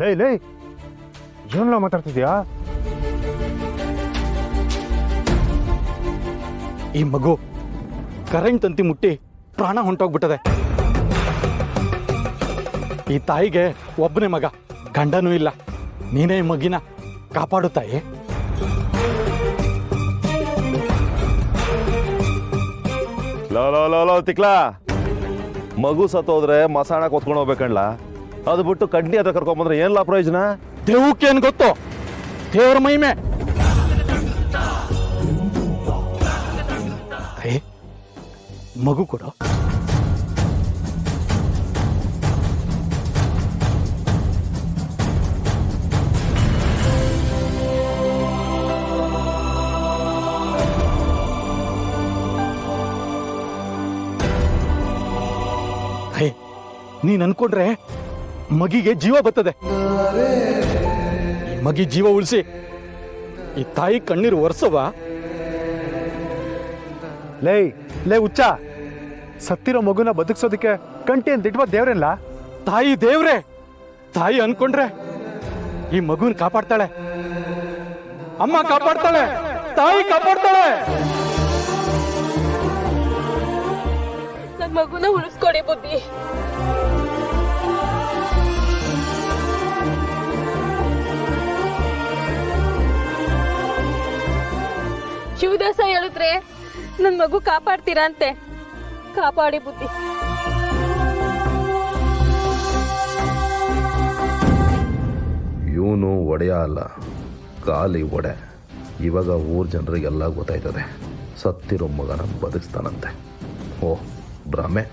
ಲೇ ಲೇ ಏನೆಲ್ಲ ಮಾತಾಡ್ತಿದ್ಯಾ? ಈ ಮಗು ಕರೆಂಟ್ ತಂತಿ ಮುಟ್ಟಿ ಪ್ರಾಣ ಹೊಂಟೋಗ್ಬಿಟ್ಟದೆ. ಈ ತಾಯಿಗೆ ಒಬ್ಬನೇ ಮಗ, ಗಂಡನೂ ಇಲ್ಲ. ನೀನೇ ಈ ಮಗಿನ ಕಾಪಾಡು ತಾಯಿ. ಲೋ ತಿಕ್ಲಾ, ಮಗು ಸತ್ತೋದ್ರೆ ಮಸಾಣ ಕೊತ್ಕೊಂಡು ಹೋಗ್ಬೇಕಣ್ಣ. ಅದು ಬಿಟ್ಟು ಕಡ್ನಿ ಹತ್ರ ಕರ್ಕೊಂಬಂದ್ರೆ ಏನಿಲ್ಲ ಪ್ರಯೋಜನ? ದೇವಕ್ಕೇನು ಗೊತ್ತು? ದೇವ್ರ ಮಹಿಮೆ. ತಾಯಿ, ಮಗು ಕೊಡು. ನೀನ್ ಅನ್ಕೊಂಡ್ರೆ ಮಗಿಗೆ ಜೀವ ಬರ್ತದೆ. ಈ ಮಗಿ ಜೀವ ಉಳಿಸಿ ಈ ತಾಯಿ ಕಣ್ಣೀರು ಒರೆಸವ. ಲೇ ಲೇ ಹುಚ್ಚ, ಸತ್ತಿರೋ ಮಗುನ ಬದುಕ್ಸೋದಕ್ಕೆ ಕಂಟಿ ಅಂತ ಇಟ್ಬೋ ದೇವ್ರಲ್ಲ. ತಾಯಿ ದೇವ್ರೆ. ತಾಯಿ ಅನ್ಕೊಂಡ್ರೆ ಈ ಮಗುನ್ ಕಾಪಾಡ್ತಾಳೆ. ಅಮ್ಮ ಕಾಪಾಡ್ತಾಳೆ, ತಾಯಿ ಕಾಪಾಡ್ತಾಳೆ. ನನ್ನ ಮಗುನ ಉಳಿಸ್ಕೊಡಿ ಬುದ್ಧಿ. ಶಿವದಾಸ ಹೇಳಿದ್ರೆ ನನ್ ಮಗು ಕಾಪಾಡ್ತೀರಾ ಅಂತೆ. ಕಾಪಾಡಿ ಬುದ್ಧಿ. ಇವನು ಒಡೆಯ ಅಲ್ಲ, ಖಾಲಿ ಒಡೆ. ಇವಾಗ ಊರ್ ಜನರಿಗೆಲ್ಲ ಗೊತ್ತಾಯ್ತದೆ ಸತ್ತಿರೋ ಮಗನ ಬದುಕಿಸ್ತಾನಂತೆ. ಓ ಭ್ರಮೆ.